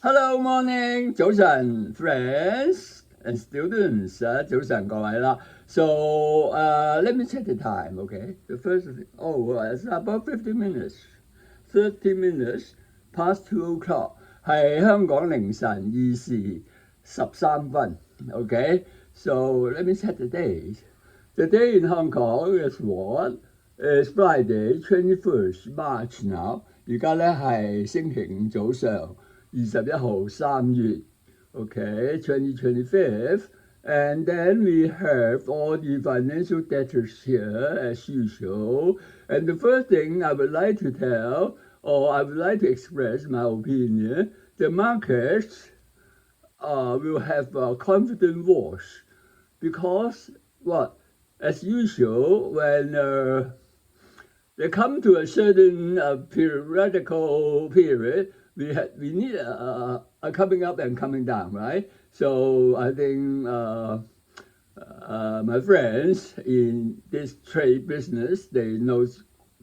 Hello, morning，早晨，friends and students，早晨各位啦。So, let me check the time, okay? The first, it's about 50 minutes, 30 minutes past 2 o'clock，係香港凌晨2時13分，okay? So, let me check the date. The day in Hong Kong is what? It's Friday, 21st March now。而家咧係星期五早上。21號3月 okay, 2025, and then we have all the financial debtors here as usual. And the first thing I would like to tell, or I would like to express my opinion, the markets will have a confident wash because what? As usual, when they come to a certain periodical period, we need a coming up and coming down, right? So I think my friends in this trade business, they know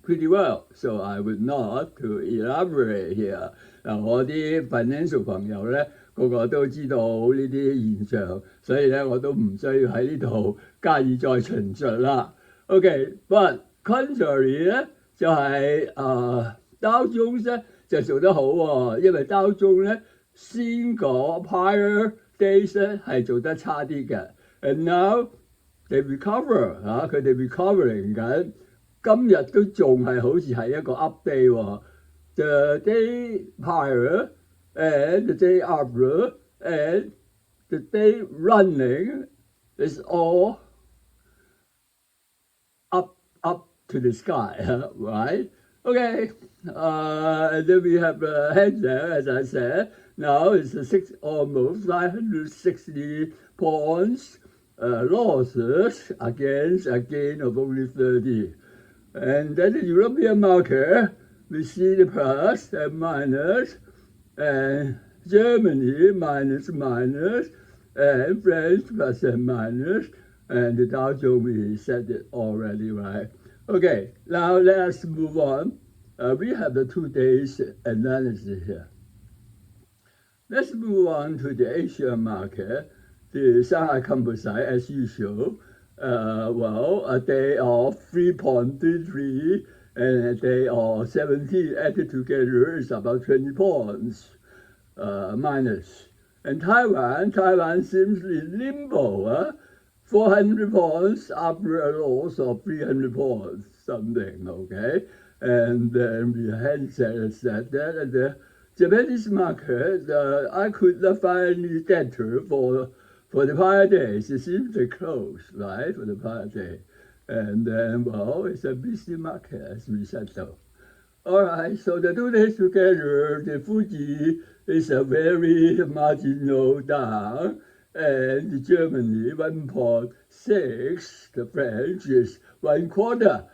pretty well. So I would not to elaborate here. 我啲 financial 朋友咧，個個都知道呢啲現象，所以咧我都唔需要喺呢度加以再陳述啦。OK，but contrary 咧就係Dow Jones 咧。就做得好喎，因為Dow Jones咧先嗰 prior days 咧係做得差啲嘅，and now they recover 佢哋 recovering 緊，今日都仲係好似係一個 update 喎。The day prior and the day after and the day running is all up to the sky, right? Okay, and then we have a head there, as I said. Now it's almost 960 points losses against a gain of only 30. And then the European market, we see the plus and minus, and Germany minus, and France plus and minus, and the Dow Jones, we said it already, right? Okay, now let's move on. We have the 2 days analysis here. Let's move on to the Asian market. The Shanghai Composite, as usual, a day of 3.33 and a day of 17 added together is about 20 points minus. And Taiwan seems in limbo, 400 points after a loss of 300 points, something, okay? And then we had said that at the Japanese market, I could not find any data for the prior days. It seems to close, right, for the prior day. And then, well, it's a busy market, as we said so. All right, so the 2 days together, the Fuji is a very marginal down, and Germany 1.6, the French is 1/4.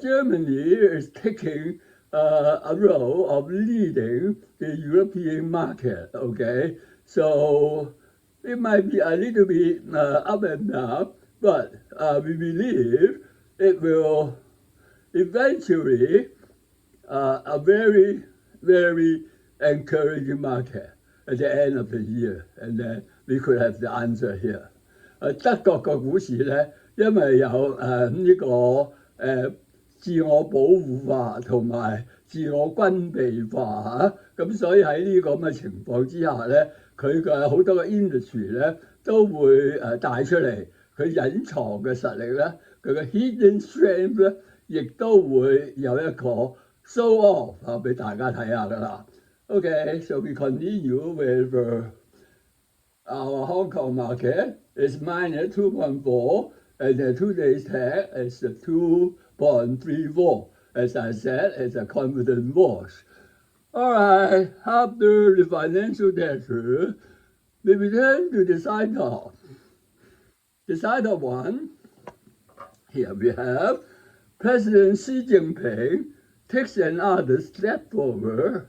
Germany is taking a role of leading the European market, okay? So it might be a little bit up and down, but we believe it will eventually a very, very encouraging market at the end of the year, and then we could have the answer here. 德國個股市咧，因為有呢個自我保護法同埋自我軍備化咁所以喺呢個咁嘅情況之下咧，佢嘅好多嘅 industry 咧都會帶出嚟佢隱藏嘅實力咧，佢嘅 hidden strength 咧，亦都會有一個 show off 俾大家睇下㗎啦。Okay, so we continue with our Hong Kong market is minus 2.4, and the 2 days tag is 2.34. As I said, it's a confident wash. All right, after the financial data, we return to the side top. The side top one, here we have President Xi Jinping takes another step forward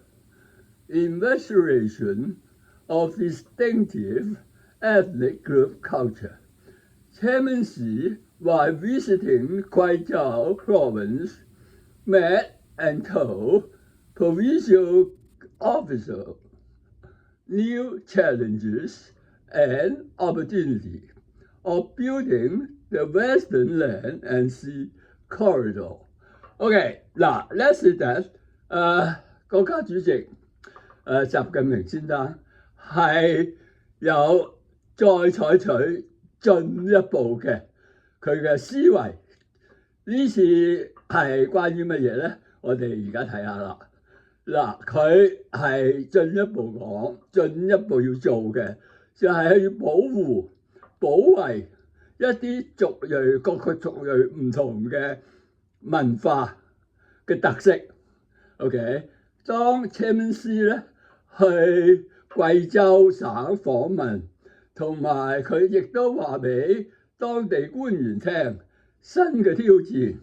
in restoration of distinctive ethnic group culture. Chairman Xi, while visiting Guizhou province, met and told provincial officials new challenges and opportunity of building the Western Land and Sea Corridor. OK， 嗱 ，let's say that 國家主席習近平先生係有再採取進一步嘅佢嘅思維，呢次係關於乜嘢咧？我哋而家睇下啦。嗱，佢係進一步講，進一步要做嘅就係要保護、保衞一啲族裔各個族裔唔同嘅文化嘅特色。OK， 當 Chairman 咧去貴州省訪問，同埋佢亦都話俾當地官員聽，新嘅挑戰、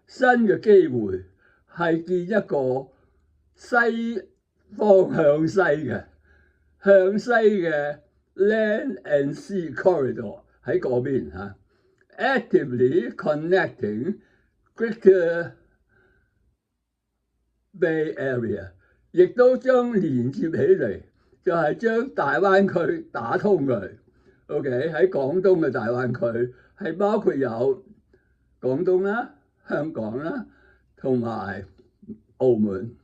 新嘅機會係建一個西方向西嘅 Land and Sea Corridor 喺嗰邊嚇 ，actively connecting Greater Bay Area， 亦都將連接起嚟，就係將大灣區打通佢。OK， 喺廣東嘅大灣區係包括有廣東啦、香港啦，同埋澳門。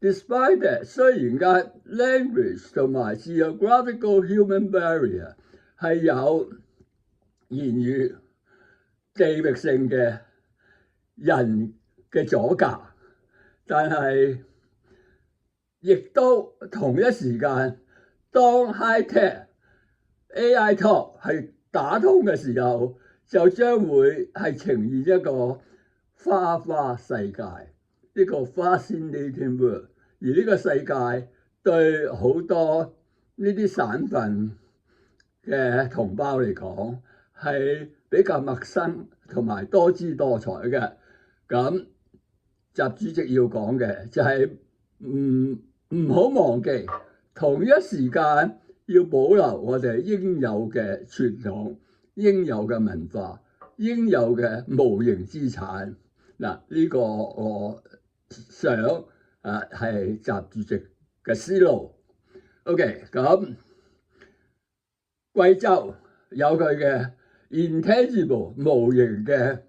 Despite that， 雖然間 language 同埋 geographical human barrier 係有言語地域性嘅人嘅阻隔，但係亦都同一時間，當 high tech、AI talk 係打通嘅時候，就將會係呈現一個花世界。呢個 fascinating world， 而呢個世界對好多呢啲省份嘅同胞嚟講係比較陌生同埋多姿多彩嘅。咁習主席要講嘅就係唔好忘記，同一時間要保留我哋應有嘅傳統、應有嘅文化、應有嘅無形資產。嗱，呢個我想係習主席嘅思路。OK， 咁貴州有佢嘅 intangible 無形嘅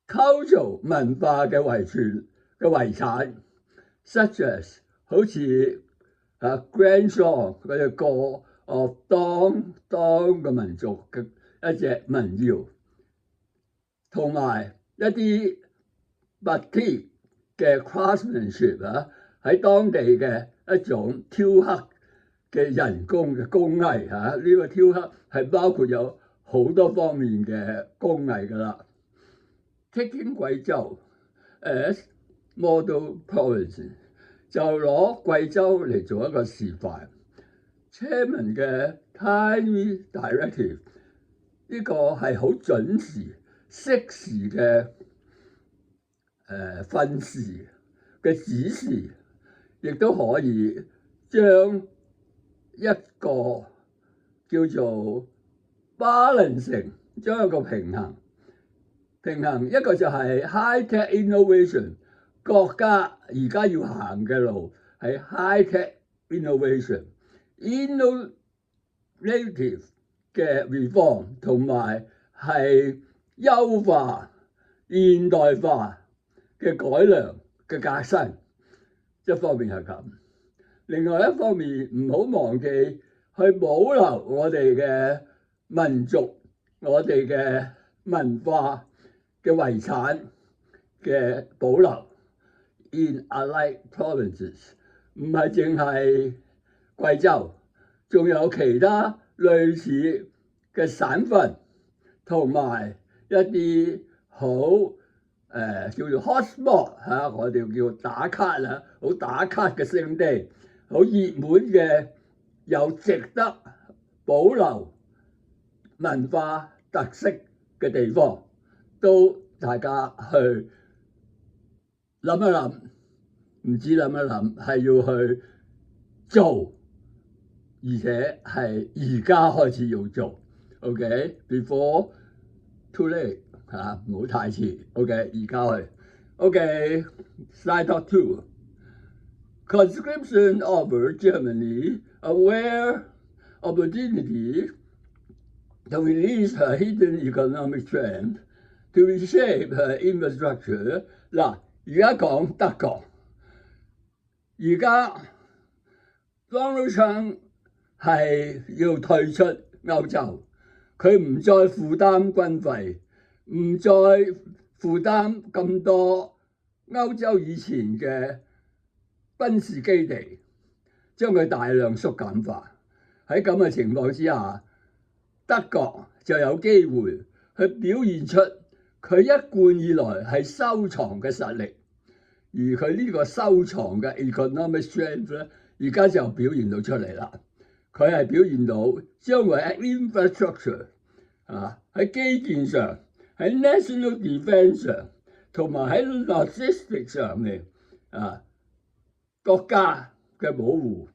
cultural 文化嘅遺產 ，such as 好似Grand Song 嗰隻歌of 當嘅民族嘅一隻民謠，同埋一啲 batik 嘅 craftsmanship 喺當地嘅一種雕刻嘅人工嘅工藝呢個雕刻係包括有好多方面嘅工藝㗎啦。Taking 貴州 as model province 就攞貴州嚟做一個示範。Chairman 嘅 timely directive 呢個係好準時、適時嘅訓示嘅指示，亦都可以將一個叫做 balancing， 將一個平衡，一個就係 high tech innovation， 國家而家要行嘅路係 high tech innovation、innovative 嘅 reform， 同埋係優化現代化嘅改良嘅革新。一方面係咁，另外一方面唔好忘記去保留我哋嘅民族、我哋嘅文化嘅遺產嘅保留。In allied provinces， 唔係淨係貴州，仲有其他類似嘅省份，同埋一啲好叫做 hotspot 我哋叫打卡好打卡嘅聖地，好熱門嘅又值得保留文化特色嘅地方，都大家去諗一諗，唔止諗一諗，係要去做，而且係而家開始要做。OK，before too late。唔好太遲 ，OK， 而家去 ，OK，Slide Talk 2， conscription offered Germany a rare opportunity to release her hidden economic strength, to reshape her infrastructure。嗱，而家講德國，而家 Donald Trump 係要退出歐洲，佢唔再負擔軍費，唔再負擔咁多歐洲以前嘅軍事基地，將佢大量縮減化。喺咁嘅情況之下，德國就有機會去表現出佢一貫以來係收藏嘅實力，而佢呢個收藏嘅 economic strength 咧，而家就表現到出嚟啦。佢係表現到將會喺 infrastructure 喺基建上，喺 national defence 上，同埋喺 logistics 上面國家嘅保護，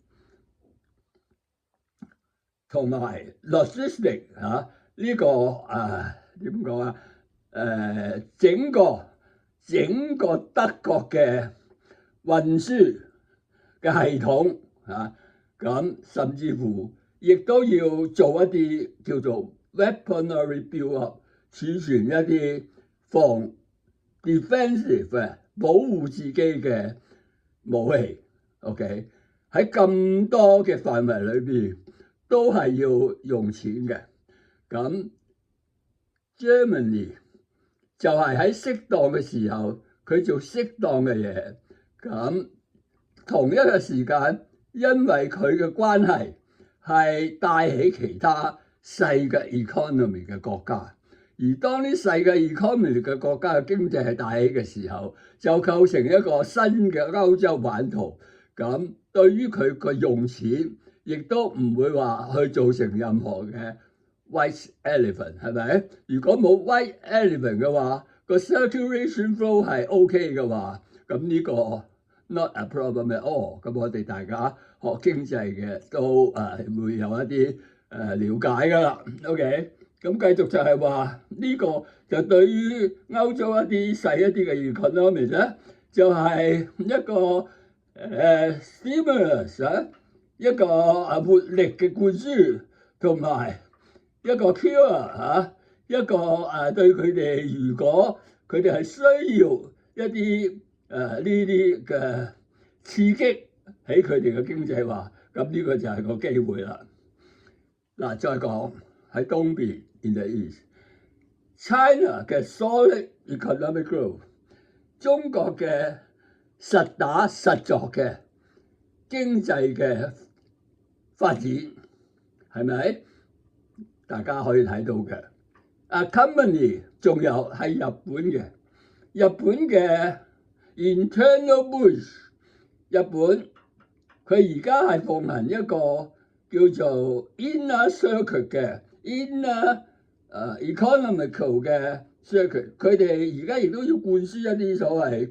同埋 logistics 呢個點講啊？整個德國嘅運輸嘅系統咁甚至乎亦都要做一啲叫做 weaponry build-up， 儲存一啲防 defensive 嘅保護自己嘅武器。OK， 喺咁多嘅範圍裏邊都係要用錢嘅。咁 Germany 就係喺適當嘅時候，佢做適當嘅嘢。咁同一個時間，因為佢嘅關係係帶起其他細嘅 economy 嘅國家，而當啲細嘅 economy 嘅國家嘅經濟係帶起嘅時候，就構成一個新嘅歐洲版圖。咁對於佢個用錢，亦都唔會話去造成任何嘅 white elephant， 係咪？如果冇 white elephant 嘅話，個 circulation flow 係 OK 嘅話，咁呢個 not a problem at all。咁我哋大家學經濟嘅都會有一啲了解㗎啦。OK， 咁繼續就係話呢個就對於歐洲一啲細一啲嘅 economy 咧，就係一個stimulus 一個活力嘅灌輸，同埋一個 cure 一個對佢哋，如果佢哋係需要一啲呢啲嘅刺激喺佢哋嘅經濟話，咁呢個就係個機會啦。嗱，再講喺東邊 in the East，China 嘅 solid economic growth， 中國嘅實打實作嘅經濟嘅發展係咪？大家可以睇到嘅。company 仲有係日本嘅 internal push， 日本佢而家係奉行一個叫做 inner circuit 嘅 inner economical 嘅 circuit， 佢哋而家亦都要灌輸一啲所謂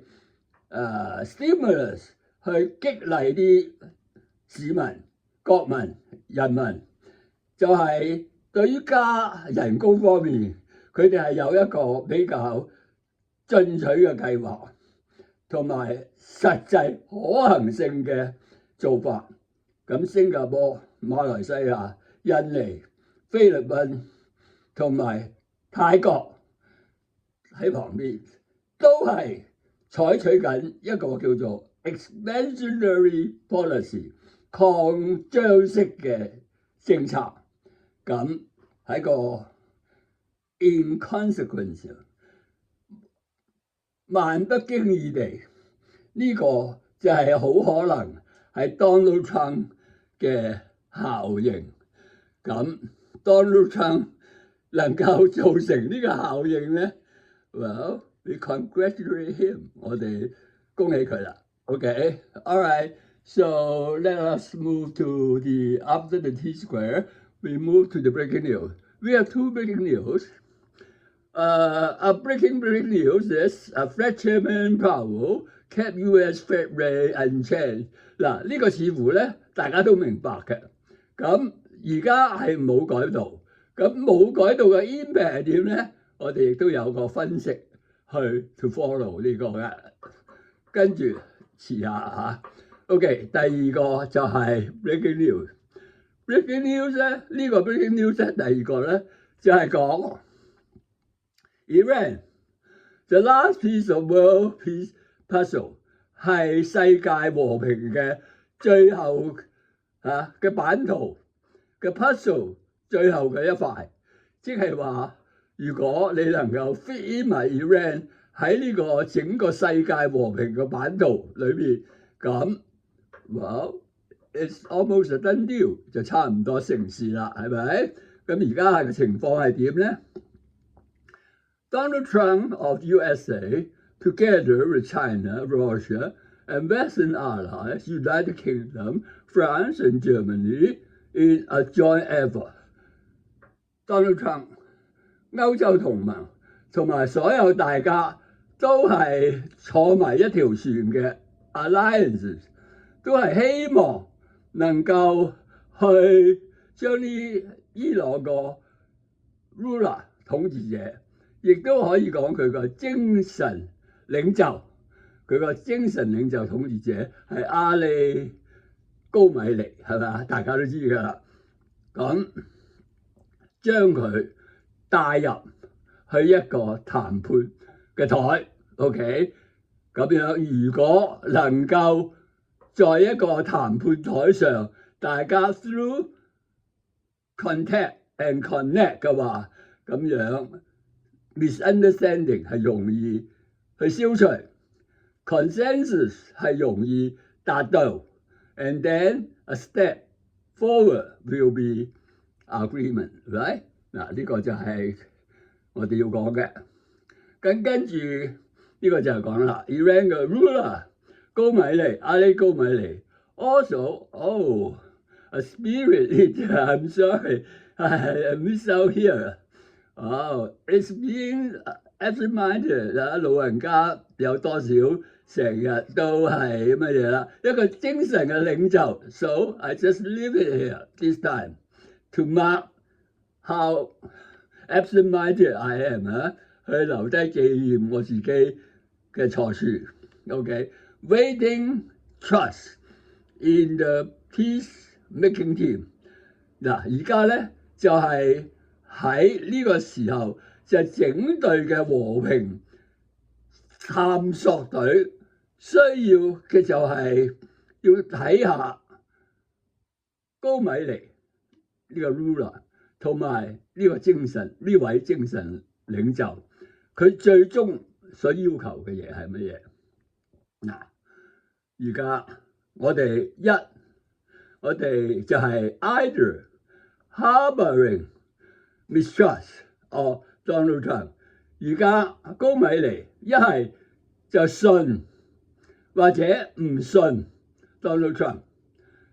stimulus 去激勵啲市民、國民、人民，就係對於加人工方面，佢哋係有一個比較進取嘅計劃，同埋實際可行性嘅做法。咁新加坡、馬來西亞、印尼、菲律賓同埋泰國喺旁邊都係採取緊一個叫做 expansionary policy 擴張式嘅政策。咁喺個 in consequence， 萬不經意地呢個就係好可能係 Donald Trump 嘅效應。咁 Donald Trump 能夠造成呢個效應咧 ，well we congratulate him， 我哋恭喜佢啦。Okay, all right. So let us move to the after the T-square. We move to the breaking news. We have two breaking news. A breaking news is Fed Chairman Powell kept US Fed rate unchanged. 嗱，呢個似乎咧大家都明白嘅。咁而家係冇改到，咁冇改到嘅 impact 係點咧？我哋亦都有個分析去 to follow 呢個嘅。跟住遲下 OK， 第二個就係 breaking news。breaking news 咧，呢個 breaking news 咧，第二個咧就係講 Iran。The last piece of world peace puzzle 係世界和平嘅最後嘅版圖嘅 puzzle 最後嘅一塊，即係話如果你能夠 fit in 埋 Iran 喺呢個整個世界和平嘅版圖裏邊，咁well it's almost a done deal 就差唔多成事啦，係咪？咁而家嘅情況係點咧？Donald Trump of USA, together with China, Russia, and Western allies, United Kingdom, France, and Germany, in a joint effort. Donald Trump, 歐洲同盟同埋所有大家都係坐埋一條船嘅 alliances， 都係希望能夠去將呢兩個 ruler 統治者。亦都可以講佢個精神領袖，佢個精神領袖統治者係阿里高米尼，係咪？大家都知㗎啦。咁將佢帶入去一個談判嘅台 ，OK？ 咁樣如果能夠在一個談判台上，大家 through contact and connect 嘅話，咁樣。misunderstanding 係容易去消除 ，consensus 係容易達到 ，and then a step forward will be agreement，right？ 嗱，呢個就係我哋要講嘅。跟住呢個就係講啦 ，Iran 嘅 ruler 高米尼，阿里高米尼 ，also a spirit，I'm sorry， I miss out here。it's being absent-minded 老人家有多少成日都係乜嘢啦？一個精神嘅領袖 ，so I just leave it here this time to mark how absent-minded I am 去留低紀念我自己嘅錯處。OK，waiting trust in the peace-making team。嗱，而家咧就係。喺呢個時候就整隊嘅和平探索隊需要嘅就係要睇下高米尼呢個 ruler 同埋呢個呢位精神領袖，佢最終所要求嘅嘢係乜嘢？嗱，而家我哋就係 either harboring mistrust of Donald Trump。而家高米尼一係就信或者唔信 Donald Trump。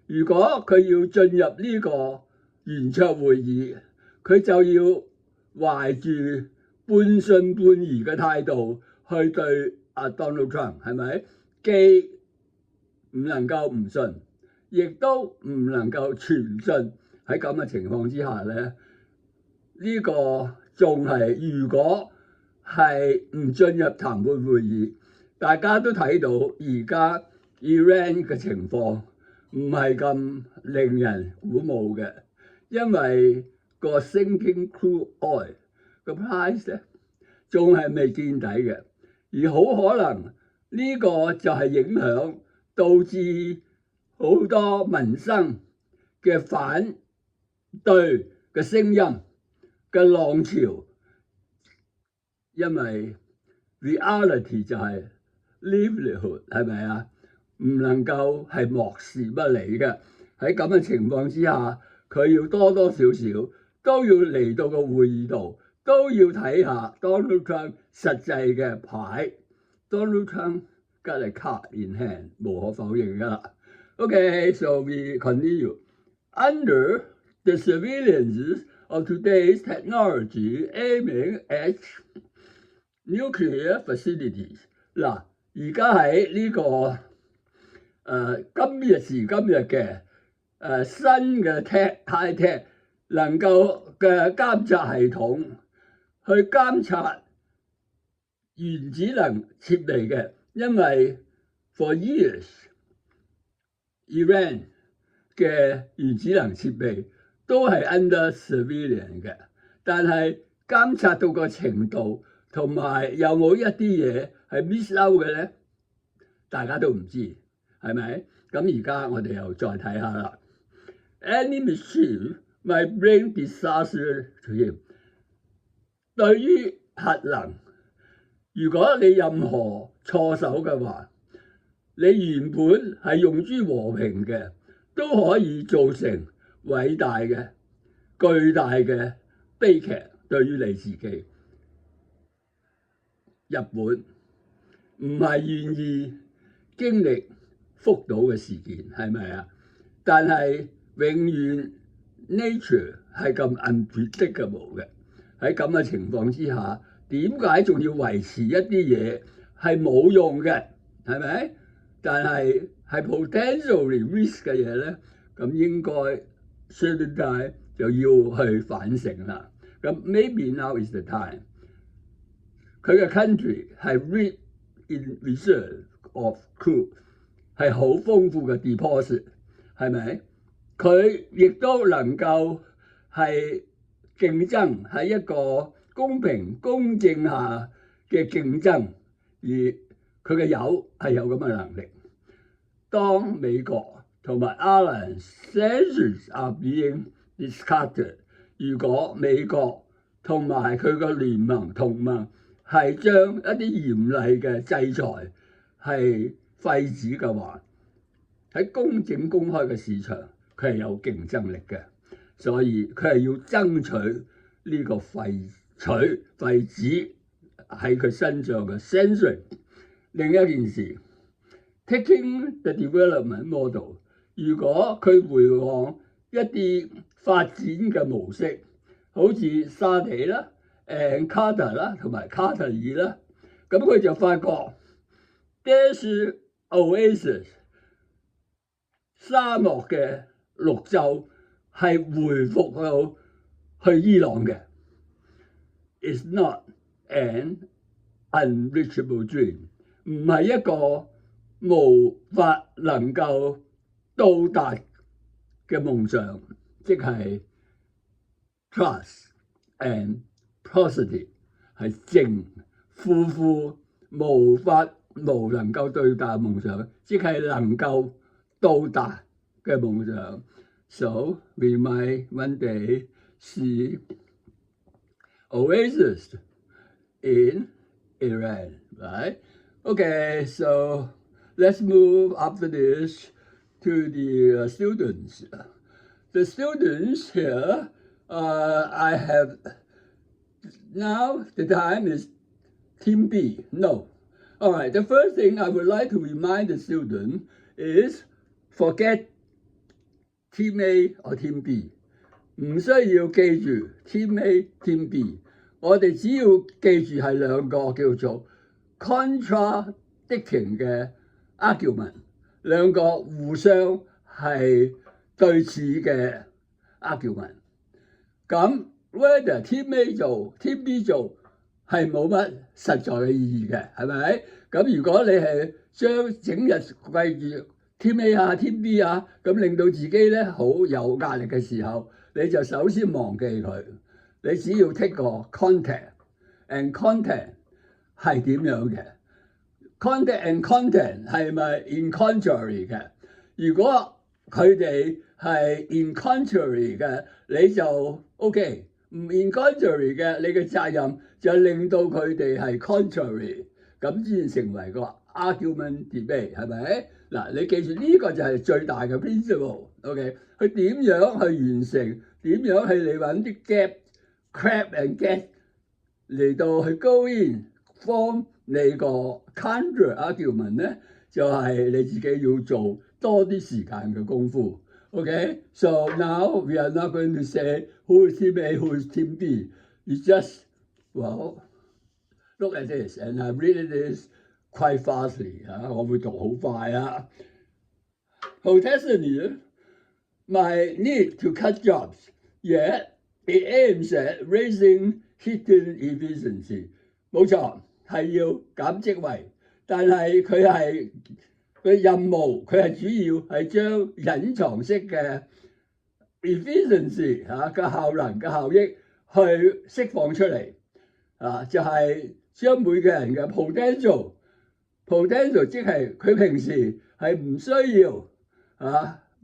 如果佢要進入呢個圓桌會議，佢就要懷住半信半疑嘅態度去對Donald Trump， 係咪？既唔能夠唔信，亦都唔能夠全信。喺咁嘅情況之下咧，呢個仲係如果係唔進入談判會議，大家都睇到而家 Iran 嘅情況唔係咁令人鼓舞嘅，因為個 sinking crude oil 個 price 咧仲係未見底嘅，而好可能呢個就係影響導致好多民生嘅反對嘅聲音嘅浪潮，因為 reality 就係 livelihood 係咪啊？唔能夠係漠視不理嘅。喺咁嘅情況之下，佢要多多少少都要嚟到個會議度，都要睇下 Donald Trump 實際嘅牌。Donald Trump got a card in hand， 無可否認㗎啦。Okay, so we continue. Under the surveillance of today's technology aiming at nuclear facilities， 嗱，而家喺呢個今時今日嘅新嘅 high tech 能夠嘅監察系統去監察原子能設備嘅，因為 for years Iran 嘅原子能設備都係 under surveillance 嘅，但係監察到個程度同埋有冇一啲嘢係 miss out 嘅咧，大家都唔知，係咪？咁而家我哋又再睇下啦。Any mischief might bring disaster to him。對於核能，如果你任何錯手嘅話，你原本係用於和平嘅，都可以造成偉大嘅、巨大嘅悲劇對於你自己。日本唔係願意經歷福島嘅事件，係咪啊？但係永遠 nature 係咁 unpredictable 嘅。喺咁嘅情況之下，點解仲要維持一啲嘢係冇用嘅？係咪？但係 potentially risk 嘅嘢咧，咁應該 certain time 就要去反省啦。咁 maybe now is the time。佢嘅 country 係 rich in reserve of crude， 係好豐富嘅 deposit， 係咪？佢亦都能夠係競爭喺一個公平公正下嘅競爭，而佢嘅油係有咁嘅能力。當美國同埋 alliance sanctions are being discarded， 如果美國同埋佢個聯盟同盟係將一啲嚴厲嘅制裁係廢止嘅話，喺公正公開嘅市場，佢係有競爭力嘅，所以佢係要爭取呢個廢止喺佢身上嘅 censoring。另一件事 ，taking the development model， 如果佢回往一啲發展嘅模式，好似沙地啦、卡特啦同埋卡特爾啦，咁佢就發覺 there's oasis 沙漠嘅綠洲係回復到去伊朗嘅。It's not an unreachable dream， 唔係一個無法能夠到達嘅夢想，即係 trust and prosperity 係正富無能夠到達嘅夢想，即係能夠到達嘅夢想。So we might one day see oasis in Iran, right? Okay, so let's move after this to the students. The students here, I have now the time is Team B. No. All right, the first thing I would like to remind the student is forget Team A or Team B。唔需要記住 Team A、Team B， 我哋只要記住係兩個叫做 contradicting 嘅 argument， 兩個互相係對峙嘅 argument。咁 whether Team A 做 Team B 做係冇乜實在嘅意義嘅，係咪？咁如果你係將整日記住 Team A 啊、Team B 啊，咁令到自己咧好有壓力嘅時候，你就首先忘記佢，你只要 take 個 content，and content 係點樣嘅 ？content and content 係咪 in contrary 嘅？如果佢哋係 in contrary 嘅，你就 OK； 唔 in contrary 嘅，你嘅責任就令到佢哋係 contrary， 咁先成為個 argument debate， 係咪？嗱，你記住呢個就係最大嘅 principle，OK？佢點樣去完成？點樣去你揾啲 gap、crab and get 嚟到去 go in form 你個 counter argument 咧？就係你自己要做多啲時間嘅功夫。OK？So now we are not going to say who is team A, who is team B. You just look at this, and I read this quite fastly 我會讀好快啊。Potentially might need to cut jobs, yet it aims at raising heating efficiency。冇錯，係要減職位，但係佢係嘅任務，佢係主要係將隱藏式嘅 efficiency 嘅效能嘅效益去釋放出嚟就係將每個人嘅 potential 即係佢平時係唔需要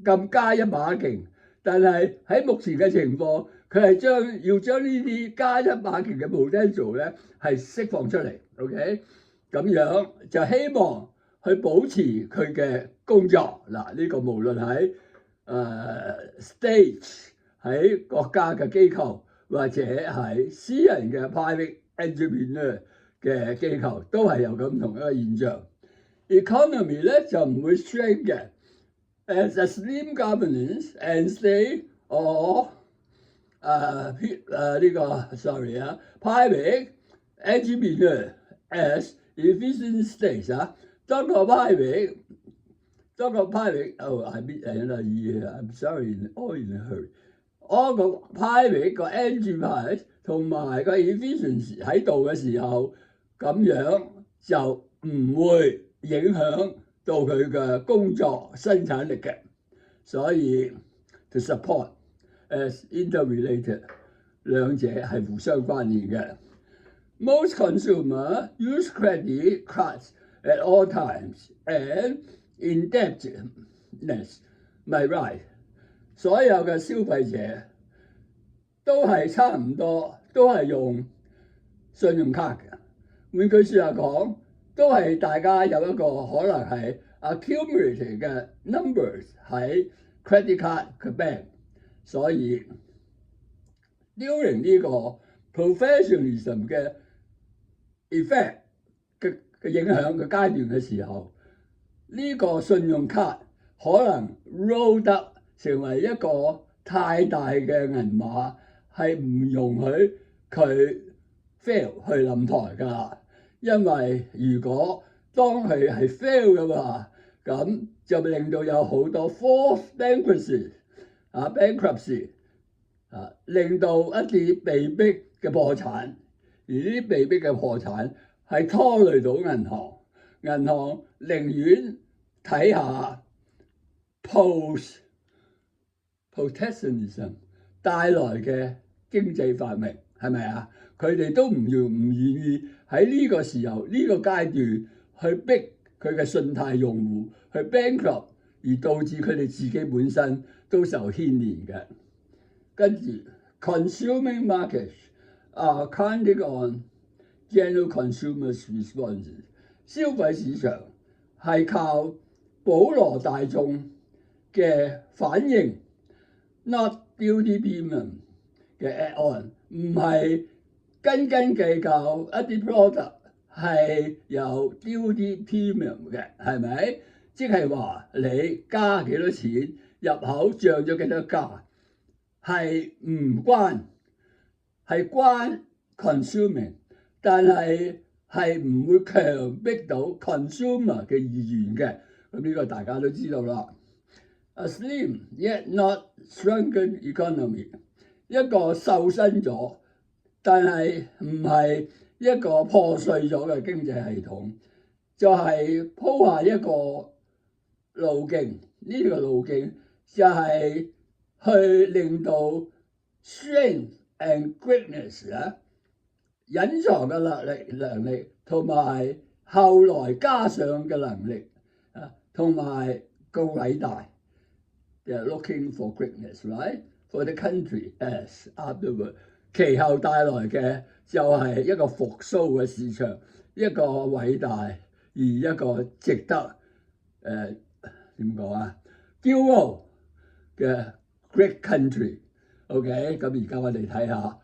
咁加一把勁，但係喺目前嘅情況，佢係要將呢啲加一把勁嘅 potential 咧係釋放出嚟 ，OK？ 咁樣就希望去保持佢嘅工作嗱，呢個無論喺state 喺國家嘅機構或者係私人嘅 private entrepreneur 嘅機構，都係有咁同一個現象。Economy 咧就唔會 shrink 嘅 ，as a slim governance and state or private entrepreneur as efficient states當個 private I mean I'm sorry all in a hurry， 個 private 個 enterprise 同埋個 efficiency 喺度嘅時候，咁樣就唔會影響到佢嘅工作生產力嘅，所以 to support as interrelated 兩者係互相關聯嘅。Most consumers use credit cards at all times and indebtedness may rise。所有嘅消費者都係差唔多，都係用信用卡嘅。換句説話講，都係大家有一個可能係 accumulated 嘅 numbers 喺 credit card 嘅 bank， 所以 during 呢個 professionalism 嘅 effect 嘅影響嘅階段嘅時候，呢個信用卡可能 roll 得成為一個太大嘅銀碼，係唔容許佢 fail 去冧台㗎。因為如果當佢係 fail 嘅話，咁就令到有好多 forced bankruptcy 令到一啲被逼嘅破產，而呢啲被逼嘅破產係拖累到銀行，銀行寧願睇下 protectionism 帶來嘅經濟繁榮，係咪啊？佢哋都唔願意喺呢個時候呢個階段去逼佢嘅信貸用戶去 bankrupt， 而導致佢哋自己本身都受牽連嘅。跟住 consuming markets are counting on general consumers' responses， 消費市場係靠普羅大眾嘅反應 ，not duty premium 嘅 add-on， 唔係斤斤計較一啲 product 係有 duty premium 嘅，係咪？即係話你加幾多錢，入口漲咗幾多價，係唔關，係關 consuming， 但係唔會強迫到 consumer 嘅意願嘅。咁呢個大家都知道啦。A slim yet not shrunken economy， 一個瘦身咗，但係唔係一個破碎咗嘅經濟系統，就係鋪下一個路徑。呢個路徑就係去令到 strength and greatness 隱藏嘅能力同埋後來加上嘅能力同埋個偉大。They're looking for greatness, right? For the country as afterward， 其後帶來嘅就係一個復甦嘅市場，一個偉大而一個值得點講驕傲嘅 great country。OK， 咁而家我哋睇下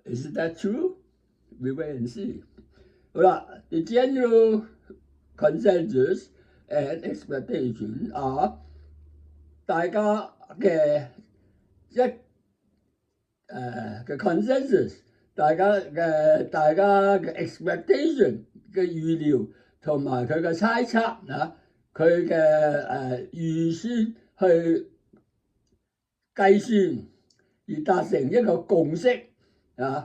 ，Is that true? We wait and see。好啦 ，the general consensus and expectation are 大家嘅嘅 consensus， 大家嘅 expectation 嘅預料同埋佢嘅猜測佢嘅預算去計算而達成一個共識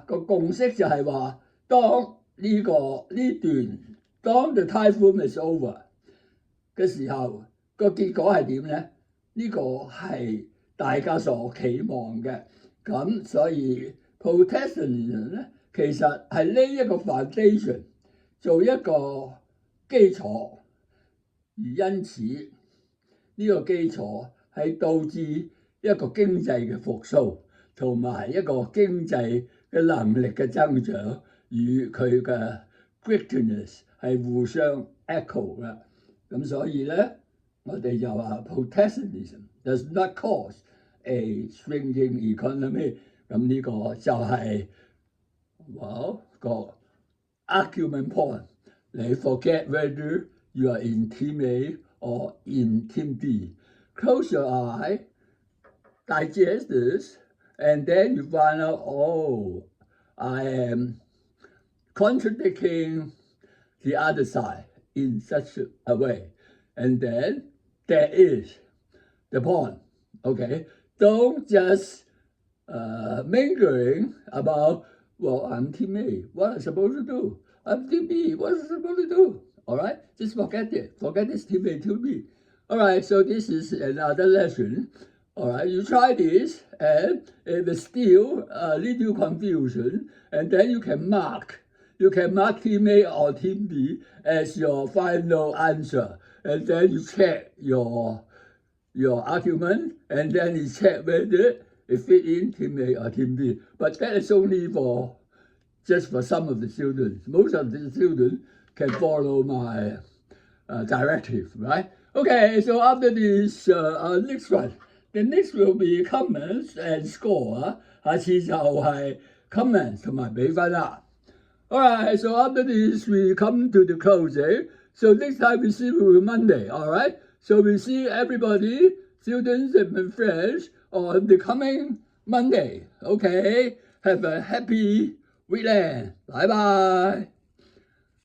個共識就係話，當the typhoon is over，嘅時候，個結果係點咧？呢個係大家所期望嘅。咁所以 Protestantism 咧，其實係呢一個 foundation 做一個基礎，而因此呢個基礎係導致一個經濟嘅復甦，同埋一個經濟嘅能力嘅增長，與佢嘅 greatness 係互相 echo 啦。咁所以咧，我哋就話 Protestantism does not cause a shrinking economy。咁呢個就係、個 argument point。你 forget whether you are in team A or in team B. Close your eye, digest this, and then you find out, oh, I am contradicting the other side in such a way. And then that is the point, okay? Don't just mingling about, well, I'm team A, what am I supposed to do? I'm team B, what am I supposed to do? All right, just forget it. Forget this team A, team B. All right, so this is another lesson. All right, you try this, and if it's still lead you confusion, and then you can mark team A or team B as your final answer, and then you check your argument, and then you check whether it fit in team A or team B. But that is only just for some of the students. Most of the students can follow my directive, right? Okay, so after this next one, the next will be comments and score. 下次就係 comments 同埋比分啦。Alright, so after this we come to the closing. So next time we see you Monday, alright? So we see everybody, students and my friends, on the coming Monday. Okay, have a happy weekend. Bye bye.